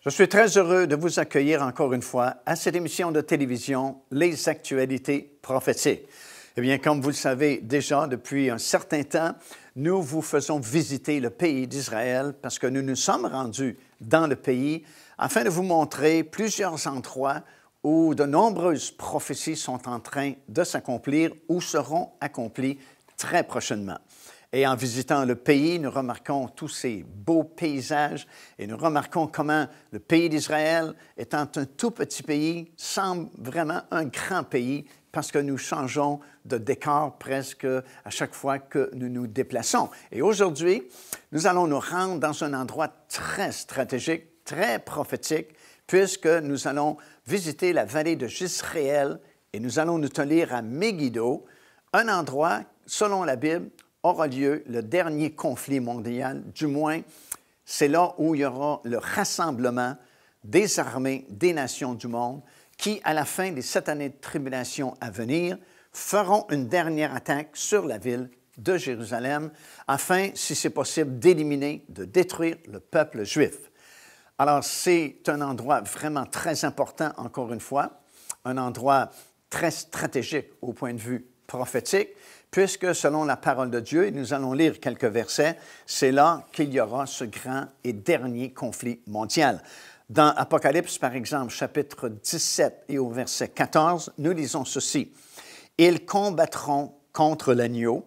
Je suis très heureux de vous accueillir encore une fois à cette émission de télévision, Les Actualités prophétiques. Eh bien, comme vous le savez déjà, depuis un certain temps, nous vous faisons visiter le pays d'Israël parce que nous nous sommes rendus dans le pays afin de vous montrer plusieurs endroits où de nombreuses prophéties sont en train de s'accomplir ou seront accomplies très prochainement. Et en visitant le pays, nous remarquons tous ces beaux paysages et nous remarquons comment le pays d'Israël, étant un tout petit pays, semble vraiment un grand pays parce que nous changeons de décor presque à chaque fois que nous nous déplaçons. Et aujourd'hui, nous allons nous rendre dans un endroit très stratégique, très prophétique, puisque nous allons visiter la vallée de Jezréel et nous allons nous tenir à Megiddo, un endroit, selon la Bible, aura lieu le dernier conflit mondial, du moins, c'est là où il y aura le rassemblement des armées des nations du monde qui, à la fin des 7 années de tribulation à venir, feront une dernière attaque sur la ville de Jérusalem afin, si c'est possible, d'éliminer, de détruire le peuple juif. Alors, c'est un endroit vraiment très important, encore une fois, un endroit très stratégique au point de vue prophétique, puisque selon la parole de Dieu, et nous allons lire quelques versets, c'est là qu'il y aura ce grand et dernier conflit mondial. Dans Apocalypse, par exemple, chapitre 17 et au verset 14, nous lisons ceci. « Ils combattront contre l'agneau,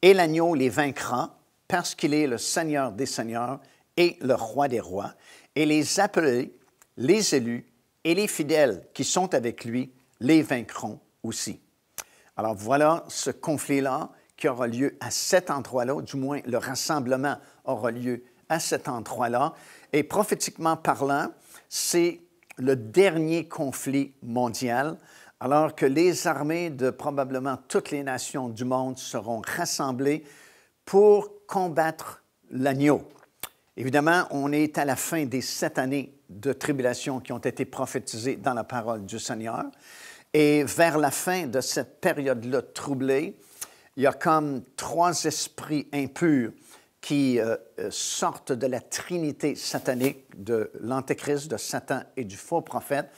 et l'agneau les vaincra, parce qu'il est le Seigneur des seigneurs et le Roi des rois, et les appelés, les élus et les fidèles qui sont avec lui les vaincront aussi. » Alors voilà ce conflit-là qui aura lieu à cet endroit-là, ou du moins le rassemblement aura lieu à cet endroit-là. Et prophétiquement parlant, c'est le dernier conflit mondial, alors que les armées de probablement toutes les nations du monde seront rassemblées pour combattre l'agneau. Évidemment, on est à la fin des 7 années de tribulation qui ont été prophétisées dans la parole du Seigneur. Et vers la fin de cette période-là troublée, il y a comme 3 esprits impurs qui sortent de la trinité satanique de l'Antéchrist, de Satan et du faux prophète,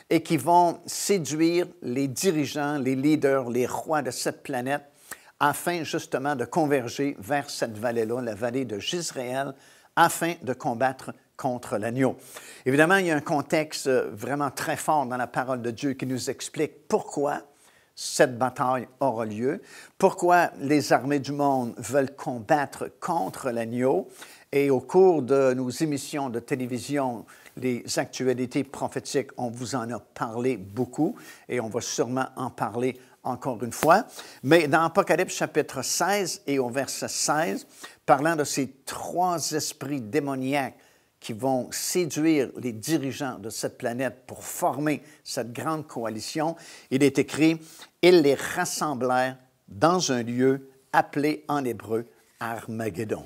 et qui vont séduire les dirigeants, les leaders, les rois de cette planète, afin justement de converger vers cette vallée-là, la vallée de Jezréel, afin de combattre contre l'agneau. Évidemment, il y a un contexte vraiment très fort dans la parole de Dieu qui nous explique pourquoi cette bataille aura lieu, pourquoi les armées du monde veulent combattre contre l'agneau. Et au cours de nos émissions de télévision, les actualités prophétiques, on vous en a parlé beaucoup et on va sûrement en parler encore une fois. Mais dans Apocalypse chapitre 16 et au verset 16, parlant de ces 3 esprits démoniaques qui vont séduire les dirigeants de cette planète pour former cette grande coalition, il est écrit « Ils les rassemblèrent dans un lieu appelé en hébreu Armageddon ».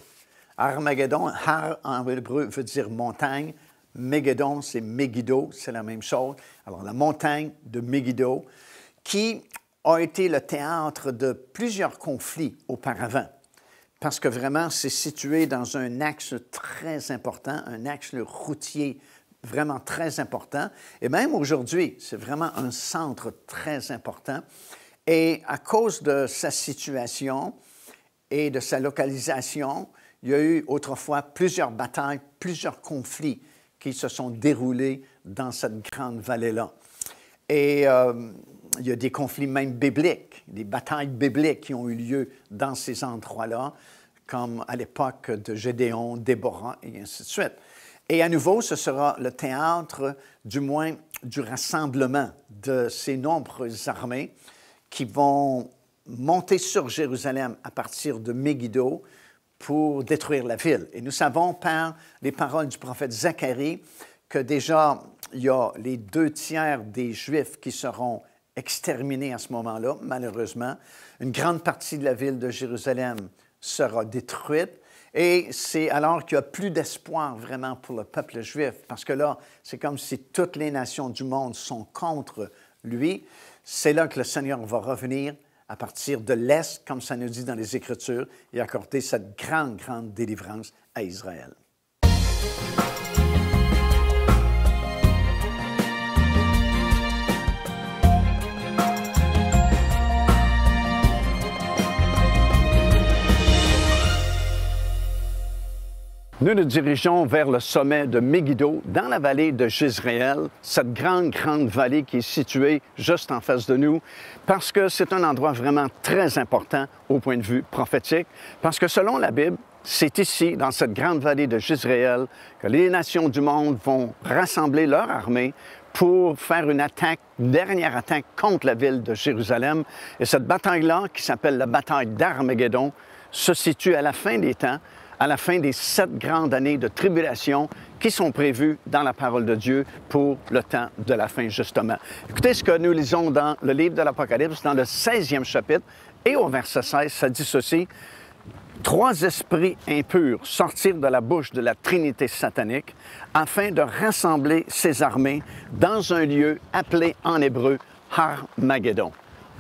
Armageddon, Har en hébreu veut dire montagne, Megiddo, c'est Megiddo, c'est la même chose. Alors la montagne de Megiddo, qui a été le théâtre de plusieurs conflits auparavant. Parce que vraiment, c'est situé dans un axe très important, un axe routier vraiment très important. Et même aujourd'hui, c'est vraiment un centre très important. Et à cause de sa situation et de sa localisation, il y a eu autrefois plusieurs batailles, plusieurs conflits qui se sont déroulés dans cette grande vallée-là. Et il y a des conflits même bibliques, des batailles bibliques qui ont eu lieu dans ces endroits-là, comme à l'époque de Gédéon, Déborah, et ainsi de suite. Et à nouveau, ce sera le théâtre, du moins, du rassemblement de ces nombreuses armées qui vont monter sur Jérusalem à partir de Megiddo pour détruire la ville. Et nous savons par les paroles du prophète Zacharie que déjà, il y a les 2/3 des Juifs qui seront exterminés à ce moment-là, malheureusement. Une grande partie de la ville de Jérusalem sera détruite. Et c'est alors qu'il n'y a plus d'espoir vraiment pour le peuple juif, parce que là, c'est comme si toutes les nations du monde sont contre lui. C'est là que le Seigneur va revenir à partir de l'Est, comme ça nous dit dans les Écritures, et accorder cette grande, grande délivrance à Israël. Nous nous dirigeons vers le sommet de Megiddo, dans la vallée de Jezreel, cette grande vallée qui est située juste en face de nous, parce que c'est un endroit vraiment très important au point de vue prophétique, parce que selon la Bible, c'est ici, dans cette grande vallée de Jezreel, que les nations du monde vont rassembler leur armée pour faire une dernière attaque contre la ville de Jérusalem. Et cette bataille-là, qui s'appelle la bataille d'Armageddon, se situe à la fin des temps, à la fin des 7 grandes années de tribulation qui sont prévues dans la parole de Dieu pour le temps de la fin, justement. Écoutez ce que nous lisons dans le livre de l'Apocalypse, dans le 16e chapitre, et au verset 16, ça dit ceci: « 3 esprits impurs sortirent de la bouche de la Trinité satanique afin de rassembler ses armées dans un lieu appelé en hébreu Armageddon.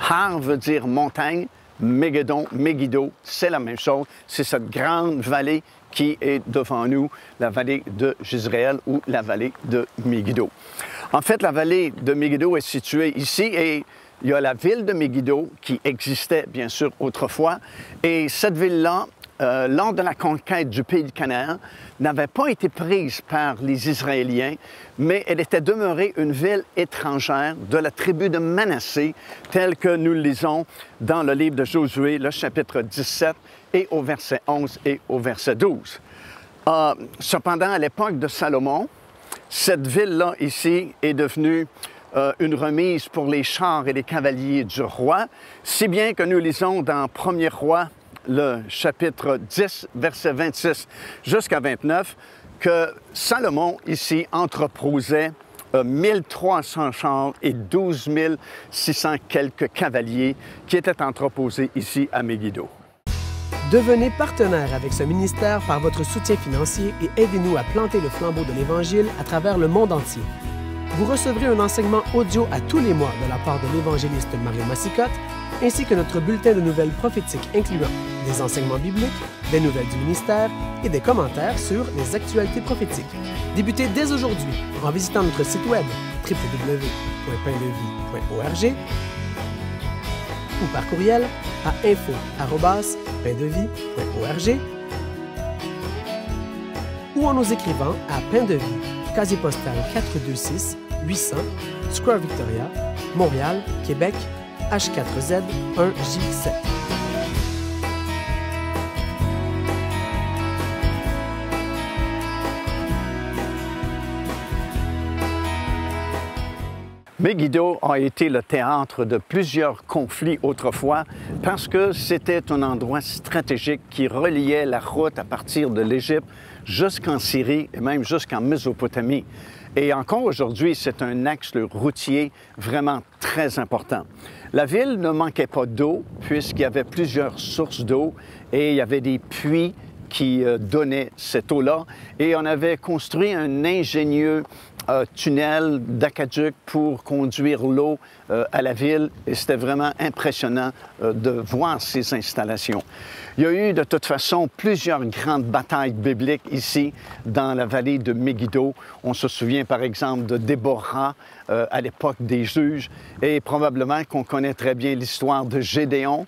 Har veut dire montagne, Megiddo, c'est la même chose. C'est cette grande vallée qui est devant nous, la vallée de Jezreel ou la vallée de Megiddo. En fait, la vallée de Megiddo est située ici et il y a la ville de Megiddo qui existait bien sûr autrefois. Et cette ville-là, lors de la conquête du pays de Canaan, n'avait pas été prise par les Israéliens, mais elle était demeurée une ville étrangère de la tribu de Manassé, telle que nous le lisons dans le livre de Josué, le chapitre 17, et au verset 11 et au verset 12. Cependant, à l'époque de Salomon, cette ville-là ici est devenue une remise pour les chars et les cavaliers du roi, si bien que nous lisons dans 1er Roi, le chapitre 10, verset 26 jusqu'à 29, que Salomon, ici, entreposait 1300 chars et 12 600 quelques cavaliers qui étaient entreposés ici à Megiddo. Devenez partenaire avec ce ministère par votre soutien financier et aidez-nous à planter le flambeau de l'Évangile à travers le monde entier. Vous recevrez un enseignement audio à tous les mois de la part de l'évangéliste Mario Massicotte, ainsi que notre bulletin de nouvelles prophétiques incluant des enseignements bibliques, des nouvelles du ministère et des commentaires sur les actualités prophétiques. Débutez dès aujourd'hui en visitant notre site web www.paindevie.org ou par courriel à info@paindevie.org ou en nous écrivant à Pain de Vie, casier postal 426 800, Square Victoria, Montréal, Québec, H4Z 1J7. Megiddo a été le théâtre de plusieurs conflits autrefois parce que c'était un endroit stratégique qui reliait la route à partir de l'Égypte jusqu'en Syrie et même jusqu'en Mésopotamie. Et encore aujourd'hui, c'est un axe routier vraiment très important. La ville ne manquait pas d'eau puisqu'il y avait plusieurs sources d'eau et il y avait des puits qui donnaient cette eau-là. Et on avait construit un ingénieux tunnel d'aqueduc pour conduire l'eau à la ville et c'était vraiment impressionnant de voir ces installations. Il y a eu de toute façon plusieurs grandes batailles bibliques ici dans la vallée de Megiddo. On se souvient par exemple de Déborah à l'époque des juges et probablement qu'on connaît très bien l'histoire de Gédéon.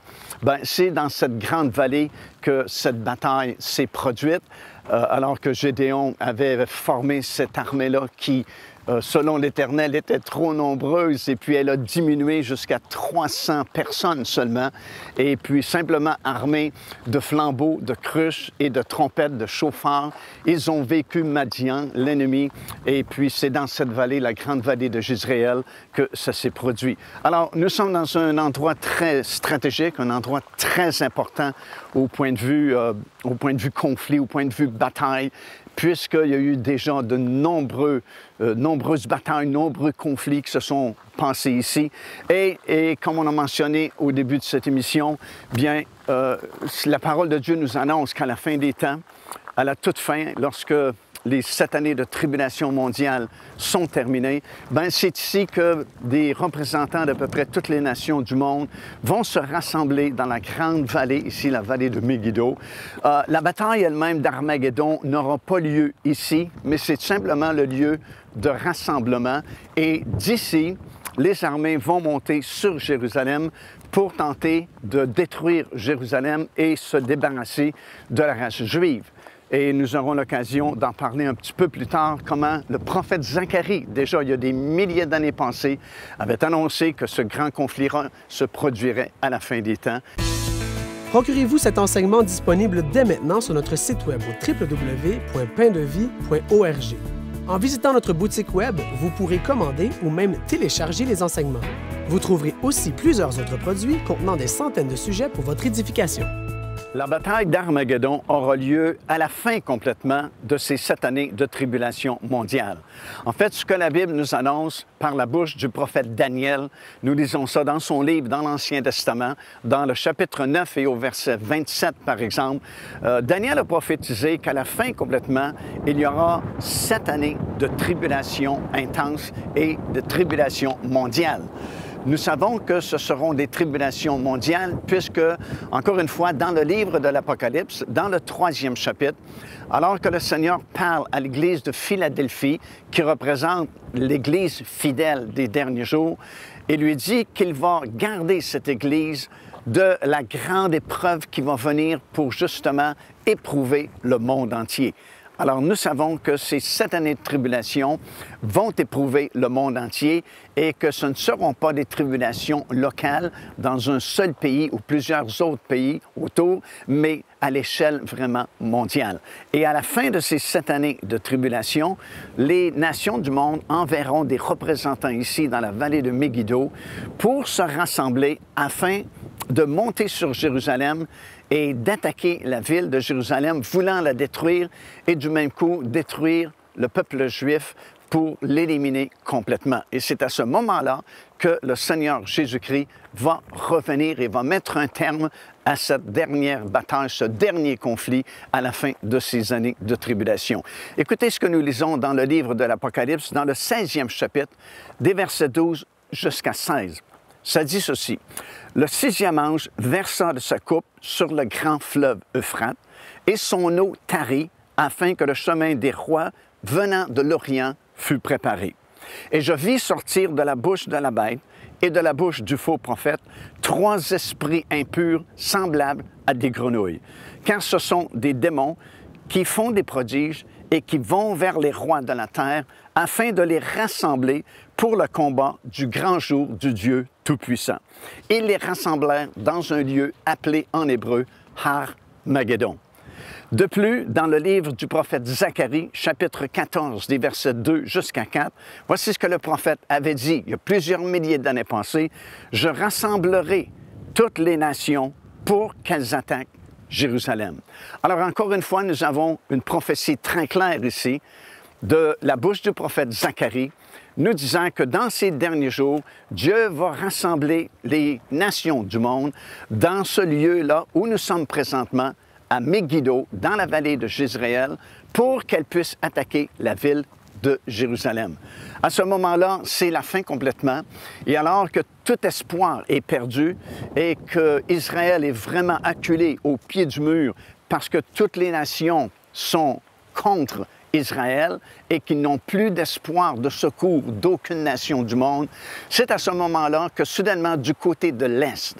C'est dans cette grande vallée que cette bataille s'est produite. Alors que Gédéon avait formé cette armée-là qui, selon l'Éternel, était trop nombreuse et puis elle a diminué jusqu'à 300 personnes seulement et puis simplement armés de flambeaux, de cruches et de trompettes, de chauffards. Ils ont vécu Madian, l'ennemi, et puis c'est dans cette vallée, la grande vallée de Jezreel, que ça s'est produit. Alors, nous sommes dans un endroit très stratégique, un endroit très important au point de vue conflit, au point de vue bataille, puisqu'il y a eu déjà de nombreuses batailles, nombreux conflits qui se sont passés ici. Et comme on a mentionné au début de cette émission, bien, la parole de Dieu nous annonce qu'à la fin des temps, à la toute fin, lorsque les 7 années de tribulation mondiale sont terminées, c'est ici que des représentants d'à peu près toutes les nations du monde vont se rassembler dans la grande vallée, ici la vallée de Megiddo. La bataille elle-même d'Armageddon n'aura pas lieu ici, mais c'est simplement le lieu de rassemblement. Et d'ici, les armées vont monter sur Jérusalem pour tenter de détruire Jérusalem et se débarrasser de la race juive. Et nous aurons l'occasion d'en parler un petit peu plus tard, comment le prophète Zacharie, déjà il y a des milliers d'années passées, avait annoncé que ce grand conflit se produirait à la fin des temps. Procurez-vous cet enseignement disponible dès maintenant sur notre site web au www.paindevie.org. En visitant notre boutique web, vous pourrez commander ou même télécharger les enseignements. Vous trouverez aussi plusieurs autres produits contenant des centaines de sujets pour votre édification. La bataille d'Armageddon aura lieu à la fin complètement de ces 7 années de tribulation mondiale. En fait, ce que la Bible nous annonce par la bouche du prophète Daniel, nous lisons ça dans son livre, dans l'Ancien Testament, dans le chapitre 9 et au verset 27, par exemple. Daniel a prophétisé qu'à la fin complètement, il y aura 7 années de tribulation intense et de tribulation mondiale. Nous savons que ce seront des tribulations mondiales puisque, encore une fois, dans le livre de l'Apocalypse, dans le 3e chapitre, alors que le Seigneur parle à l'Église de Philadelphie, qui représente l'Église fidèle des derniers jours, il lui dit qu'il va garder cette Église de la grande épreuve qui va venir pour justement éprouver le monde entier. Alors, nous savons que ces 7 années de tribulation vont éprouver le monde entier et que ce ne seront pas des tribulations locales dans un seul pays ou plusieurs autres pays autour, mais à l'échelle vraiment mondiale. Et à la fin de ces 7 années de tribulation, les nations du monde enverront des représentants ici dans la vallée de Megiddo pour se rassembler afin de monter sur Jérusalem et d'attaquer la ville de Jérusalem, voulant la détruire et du même coup détruire le peuple juif pour l'éliminer complètement. Et c'est à ce moment-là que le Seigneur Jésus-Christ va revenir et va mettre un terme à cette dernière bataille, ce dernier conflit à la fin de ces années de tribulation. Écoutez ce que nous lisons dans le livre de l'Apocalypse, dans le 16e chapitre, des versets 12 jusqu'à 16. Ça dit ceci: « Le 6e ange versa de sa coupe sur le grand fleuve Euphrate, et son eau tarit, afin que le chemin des rois venant de l'Orient fût préparé. Et je vis sortir de la bouche de la bête et de la bouche du faux prophète 3 esprits impurs semblables à des grenouilles, car ce sont des démons qui font des prodiges et qui vont vers les rois de la terre afin de les rassembler pour le combat du grand jour du Dieu Tout-Puissant. Ils les rassemblèrent dans un lieu appelé en hébreu Har-Magédon. De plus, dans le livre du prophète Zacharie, chapitre 14, des versets 2 jusqu'à 4, voici ce que le prophète avait dit il y a plusieurs milliers d'années passées: « Je rassemblerai toutes les nations pour qu'elles attaquent Jérusalem. » Alors, encore une fois, nous avons une prophétie très claire ici de la bouche du prophète Zacharie, nous disant que dans ces derniers jours, Dieu va rassembler les nations du monde dans ce lieu-là où nous sommes présentement, à Megiddo, dans la vallée de Jezréel, pour qu'elles puissent attaquer la ville de Jérusalem. À ce moment-là, c'est la fin complètement. Et alors que tout espoir est perdu et qu'Israël est vraiment acculé au pied du mur parce que toutes les nations sont contre Israël et qu'ils n'ont plus d'espoir de secours d'aucune nation du monde, c'est à ce moment-là que soudainement, du côté de l'Est,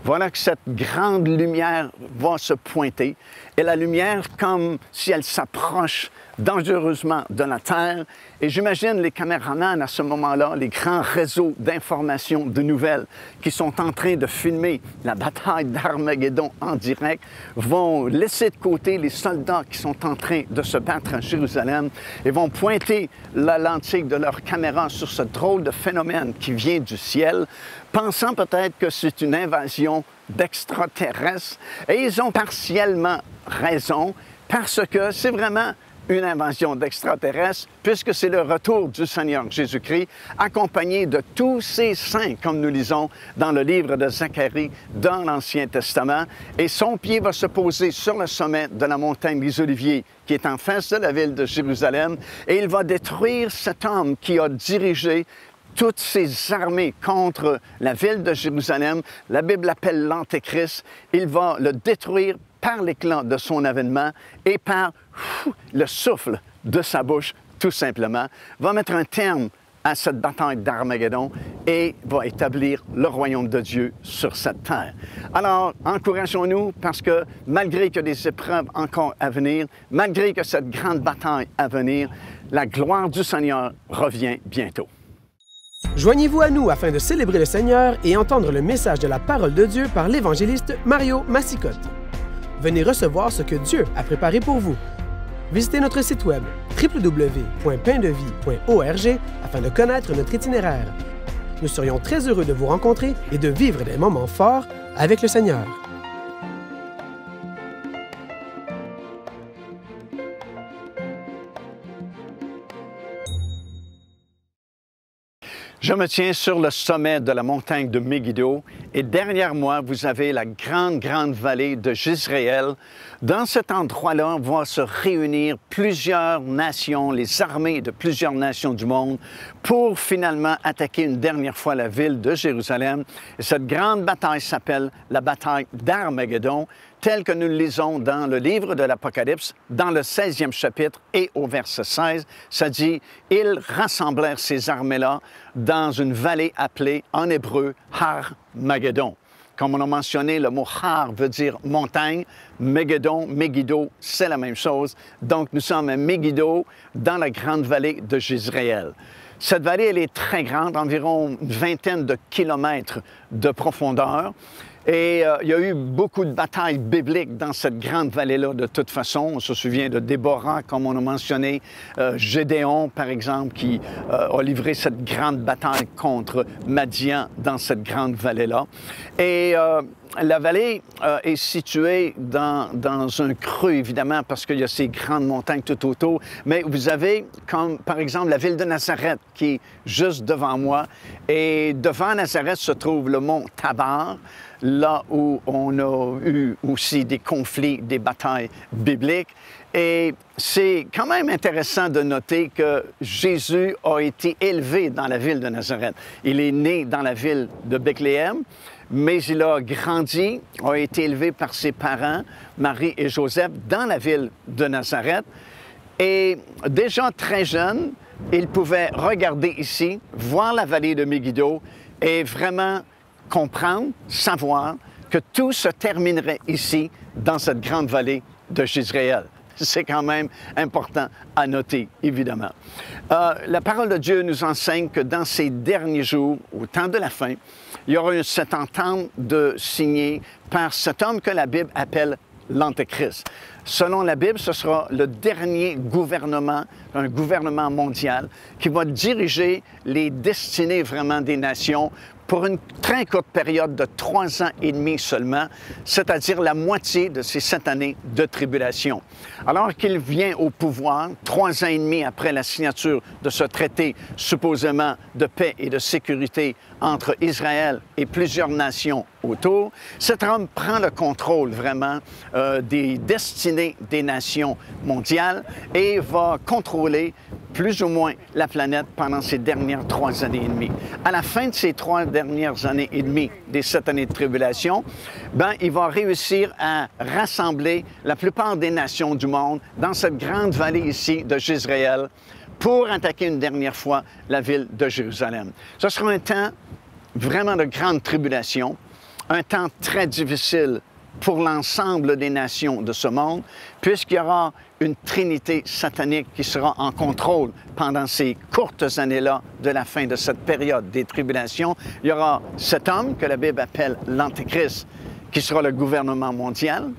voilà que cette grande lumière va se pointer. Et la lumière, comme si elle s'approche dangereusement de la Terre. Et j'imagine les caméramans à ce moment-là, les grands réseaux d'informations, de nouvelles qui sont en train de filmer la bataille d'Armageddon en direct, vont laisser de côté les soldats qui sont en train de se battre à Jérusalem et vont pointer la lentille de leur caméra sur ce drôle de phénomène qui vient du ciel, pensant peut-être que c'est une invasion d'extraterrestres. Et ils ont partiellement raison, parce que c'est vraiment une invasion d'extraterrestres, puisque c'est le retour du Seigneur Jésus-Christ, accompagné de tous ses saints, comme nous lisons dans le livre de Zacharie, dans l'Ancien Testament. Et son pied va se poser sur le sommet de la montagne des Oliviers, qui est en face de la ville de Jérusalem, et il va détruire cet homme qui a dirigé toutes ces armées contre la ville de Jérusalem. La Bible l'appelle l'Antéchrist. Il va le détruire par l'éclat de son avènement et par le souffle de sa bouche, tout simplement, va mettre un terme à cette bataille d'Armageddon et va établir le royaume de Dieu sur cette terre. Alors, encourageons-nous parce que malgré qu'il y a des épreuves encore à venir, malgré que cette grande bataille à venir, la gloire du Seigneur revient bientôt. Joignez-vous à nous afin de célébrer le Seigneur et entendre le message de la parole de Dieu par l'évangéliste Mario Massicotte. Venez recevoir ce que Dieu a préparé pour vous. Visitez notre site web www.paindevie.org afin de connaître notre itinéraire. Nous serions très heureux de vous rencontrer et de vivre des moments forts avec le Seigneur. Je me tiens sur le sommet de la montagne de Megiddo et derrière moi, vous avez la grande vallée de Jezréel. Dans cet endroit-là, vont se réunir plusieurs nations, les armées de plusieurs nations du monde pour finalement attaquer une dernière fois la ville de Jérusalem. Et cette grande bataille s'appelle la bataille d'Armageddon, telle que nous le lisons dans le livre de l'Apocalypse, dans le 16e chapitre et au verset 16, ça dit « Ils rassemblèrent ces armées-là dans une vallée appelée en hébreu Har Mageddon ». Comme on a mentionné, le mot Har veut dire montagne, Megiddo, Megiddo, c'est la même chose. Donc nous sommes à Megiddo, dans la grande vallée de Jezréel. Cette vallée, elle est très grande, environ une vingtaine de kilomètres de profondeur. Et il y a eu beaucoup de batailles bibliques dans cette grande vallée-là de toute façon. On se souvient de Déborah, comme on a mentionné, Gédéon, par exemple, qui a livré cette grande bataille contre Madian dans cette grande vallée-là. Et la vallée est située dans un creux, évidemment, parce qu'il y a ces grandes montagnes tout autour. Mais vous avez, comme par exemple, la ville de Nazareth, qui est juste devant moi. Et devant Nazareth se trouve le mont Tabar, là où on a eu aussi des conflits, des batailles bibliques. Et c'est quand même intéressant de noter que Jésus a été élevé dans la ville de Nazareth. Il est né dans la ville de Bethléem, mais il a grandi, a été élevé par ses parents, Marie et Joseph, dans la ville de Nazareth. Et déjà très jeune, il pouvait regarder ici, voir la vallée de Megiddo et vraiment comprendre, savoir que tout se terminerait ici, dans cette grande vallée de Jezréel. C'est quand même important à noter, évidemment. La parole de Dieu nous enseigne que dans ces derniers jours, au temps de la fin, il y aura cette entente de signer par cet homme que la Bible appelle l'Antéchrist. Selon la Bible, ce sera le dernier gouvernement, un gouvernement mondial, qui va diriger les destinées vraiment des nations pour une très courte période de 3 ans et demi seulement, c'est-à-dire la moitié de ces 7 années de tribulation. Alors qu'il vient au pouvoir, 3 ans et demi après la signature de ce traité supposément de paix et de sécurité entre Israël et plusieurs nations autour, cet homme prend le contrôle vraiment des destinées des nations mondiales et va contrôler plus ou moins la planète pendant ces dernières 3 années et demie. À la fin de ces 3 dernières années et demie des 7 années de tribulation, il va réussir à rassembler la plupart des nations du monde dans cette grande vallée ici de Jezréel pour attaquer une dernière fois la ville de Jérusalem. Ce sera un temps vraiment de grande tribulation, un temps très difficile pour l'ensemble des nations de ce monde, puisqu'il y aura une trinité satanique qui sera en contrôle pendant ces courtes années-là de la fin de cette période des tribulations. Il y aura cet homme que la Bible appelle l'Antéchrist, qui sera le gouvernement mondial.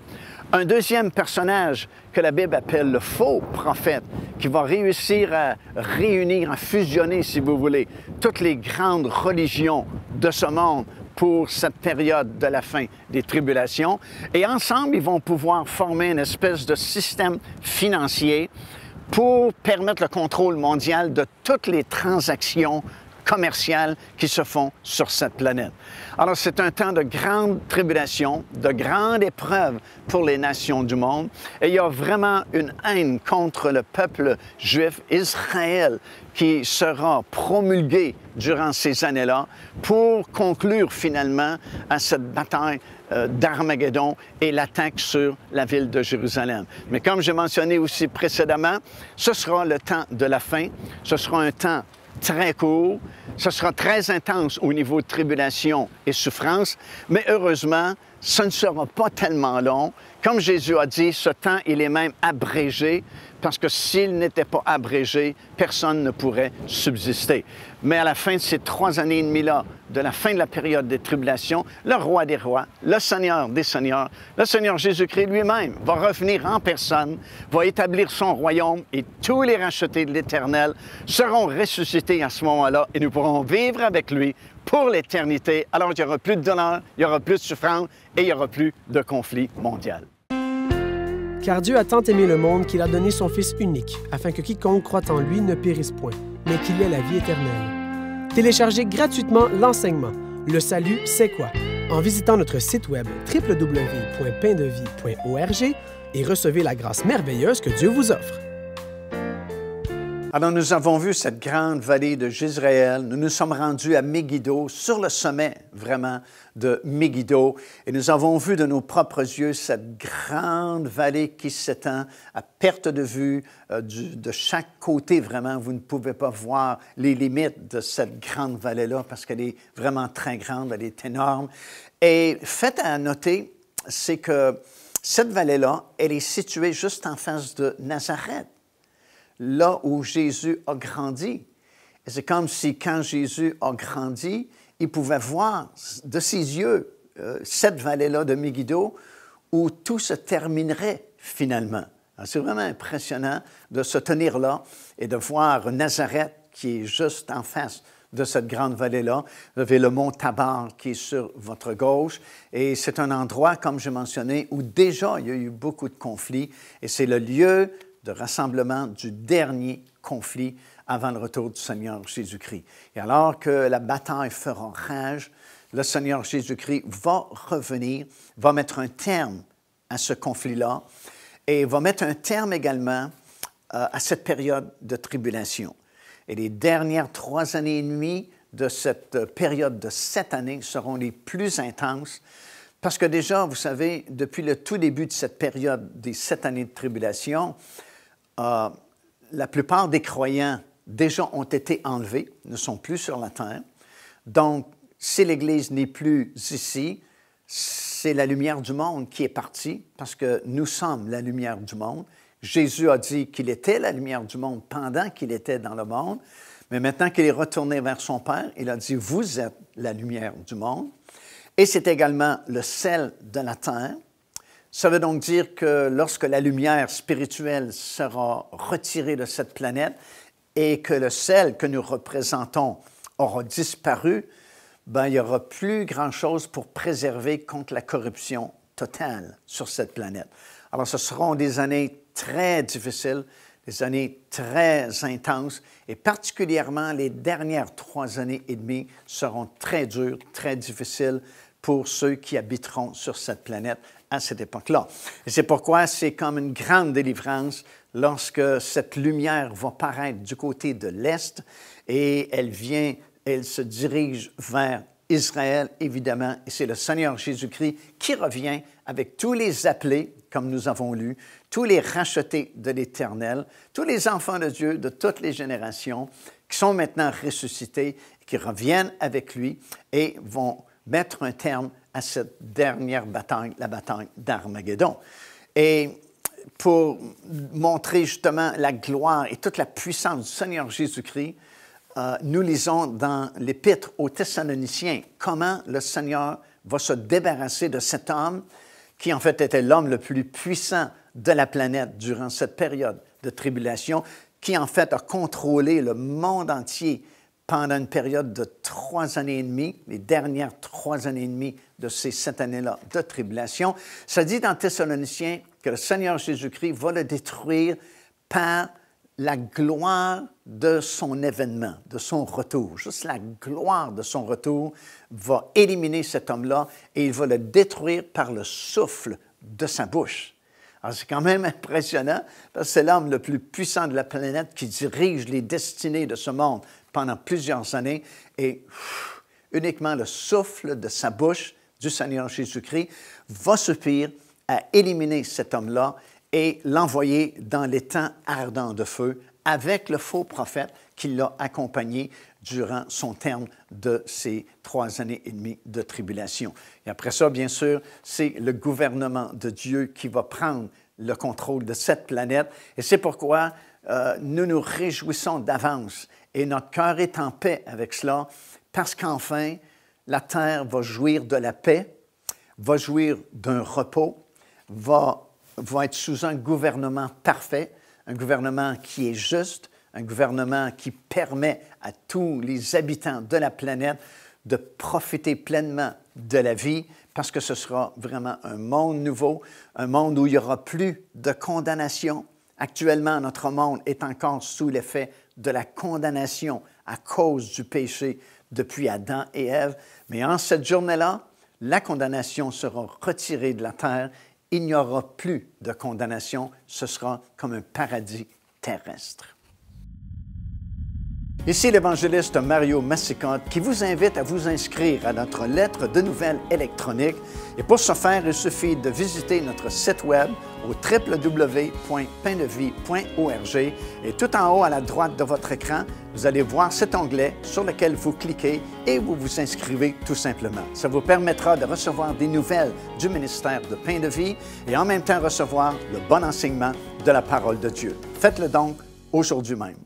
Un deuxième personnage que la Bible appelle le faux prophète, qui va réussir à réunir, à fusionner, si vous voulez, toutes les grandes religions de ce monde pour cette période de la fin des tribulations. Et ensemble, ils vont pouvoir former une espèce de système financier pour permettre le contrôle mondial de toutes les transactions commerciales qui se font sur cette planète. Alors, c'est un temps de grande tribulation, de grande épreuve pour les nations du monde. Et il y a vraiment une haine contre le peuple juif, Israël, qui sera promulguée durant ces années-là pour conclure finalement à cette bataille d'Armageddon et l'attaque sur la ville de Jérusalem. Mais comme j'ai mentionné aussi précédemment, ce sera le temps de la fin, ce sera un temps très court, ce sera très intense au niveau de tribulation et souffrance, mais heureusement, ce ne sera pas tellement long. Comme Jésus a dit, ce temps, il est même abrégé, parce que s'il n'était pas abrégé, personne ne pourrait subsister. Mais à la fin de ces 3 années et demie-là, de la fin de la période des tribulations, le roi des rois, le Seigneur des seigneurs, le Seigneur Jésus-Christ lui-même va revenir en personne, va établir son royaume et tous les rachetés de l'Éternel seront ressuscités à ce moment-là et nous pourrons vivre avec lui pour l'éternité. Alors il n'y aura plus de douleur, il n'y aura plus de souffrance et il n'y aura plus de conflit mondial. Car Dieu a tant aimé le monde qu'il a donné son Fils unique, afin que quiconque croit en lui ne périsse point, mais qu'il ait la vie éternelle. Téléchargez gratuitement l'enseignement « Le salut, c'est quoi ?» en visitant notre site web www.paindevie.org et recevez la grâce merveilleuse que Dieu vous offre. Alors, nous avons vu cette grande vallée de Jezreel. Nous nous sommes rendus à Megiddo, sur le sommet, vraiment, de Megiddo. Et nous avons vu de nos propres yeux cette grande vallée qui s'étend à perte de vue. De chaque côté, vraiment, vous ne pouvez pas voir les limites de cette grande vallée-là parce qu'elle est vraiment très grande, elle est énorme. Et fait à noter, c'est que cette vallée-là, elle est située juste en face de Nazareth, là où Jésus a grandi. Et c'est comme si quand Jésus a grandi, il pouvait voir de ses yeux cette vallée-là de Megiddo où tout se terminerait finalement. C'est vraiment impressionnant de se tenir là et de voir Nazareth qui est juste en face de cette grande vallée-là. Vous avez le mont Tabar qui est sur votre gauche et c'est un endroit, comme j'ai mentionné, où déjà il y a eu beaucoup de conflits et c'est le lieu de rassemblement du dernier conflit avant le retour du Seigneur Jésus-Christ. Et alors que la bataille fera rage, le Seigneur Jésus-Christ va revenir, va mettre un terme à ce conflit-là et va mettre un terme également à cette période de tribulation. Et les dernières 3 années et demie de cette période de 7 années seront les plus intenses parce que déjà, vous savez, depuis le tout début de cette période des 7 années de tribulation, la plupart des croyants déjà ont été enlevés, ne sont plus sur la terre. Donc, si l'Église n'est plus ici, c'est la lumière du monde qui est partie parce que nous sommes la lumière du monde. Jésus a dit qu'il était la lumière du monde pendant qu'il était dans le monde, mais maintenant qu'il est retourné vers son Père, il a dit « Vous êtes la lumière du monde ». Et c'est également le sel de la terre. Ça veut donc dire que lorsque la lumière spirituelle sera retirée de cette planète et que le sel que nous représentons aura disparu, il n'y aura plus grand-chose pour préserver contre la corruption totale sur cette planète. Alors, ce seront des années très difficiles, des années très intenses, et particulièrement les dernières 3 années et demie seront très dures, très difficiles pour ceux qui habiteront sur cette planète à cette époque-là. Et c'est pourquoi c'est comme une grande délivrance lorsque cette lumière va paraître du côté de l'Est et elle se dirige vers Israël, évidemment, et c'est le Seigneur Jésus-Christ qui revient avec tous les appelés, comme nous avons lu, tous les rachetés de l'Éternel, tous les enfants de Dieu de toutes les générations qui sont maintenant ressuscités, qui reviennent avec lui et vont mettre un terme à cette dernière bataille, la bataille d'Armageddon. Et pour montrer justement la gloire et toute la puissance du Seigneur Jésus-Christ, nous lisons dans l'Épître aux Thessaloniciens comment le Seigneur va se débarrasser de cet homme qui en fait était l'homme le plus puissant de la planète durant cette période de tribulation, qui en fait a contrôlé le monde entier pendant une période de 3 années et demie, les dernières 3 années et demie de ces 7 années-là de tribulation. Ça dit dans Thessaloniciens que le Seigneur Jésus-Christ va le détruire par la gloire de son événement, de son retour. Juste la gloire de son retour va éliminer cet homme-là et il va le détruire par le souffle de sa bouche. Alors, c'est quand même impressionnant parce que c'est l'homme le plus puissant de la planète qui dirige les destinées de ce monde pendant plusieurs années et uniquement le souffle de sa bouche du Seigneur Jésus-Christ va suffire à éliminer cet homme-là et l'envoyer dans l'étang ardent de feu avec le faux prophète qui l'a accompagné durant son terme de ces 3 années et demie de tribulation. Et après ça, bien sûr, c'est le gouvernement de Dieu qui va prendre le contrôle de cette planète. Et c'est pourquoi nous nous réjouissons d'avance et notre cœur est en paix avec cela, parce qu'enfin, la terre va jouir de la paix, va jouir d'un repos, va être sous un gouvernement parfait, un gouvernement qui est juste, un gouvernement qui permet à tous les habitants de la planète de profiter pleinement de la vie, parce que ce sera vraiment un monde nouveau, un monde où il n'y aura plus de condamnation. Actuellement, notre monde est encore sous l'effet de la condamnation à cause du péché depuis Adam et Ève. Mais en cette journée-là, la condamnation sera retirée de la terre. Il n'y aura plus de condamnation. Ce sera comme un paradis terrestre. Ici l'évangéliste Mario Massicotte qui vous invite à vous inscrire à notre lettre de nouvelles électronique. Et pour ce faire, il suffit de visiter notre site web au www.paindevie.org et tout en haut à la droite de votre écran, vous allez voir cet onglet sur lequel vous cliquez et vous vous inscrivez tout simplement. Ça vous permettra de recevoir des nouvelles du ministère de Pain de Vie et en même temps recevoir le bon enseignement de la parole de Dieu. Faites-le donc aujourd'hui même.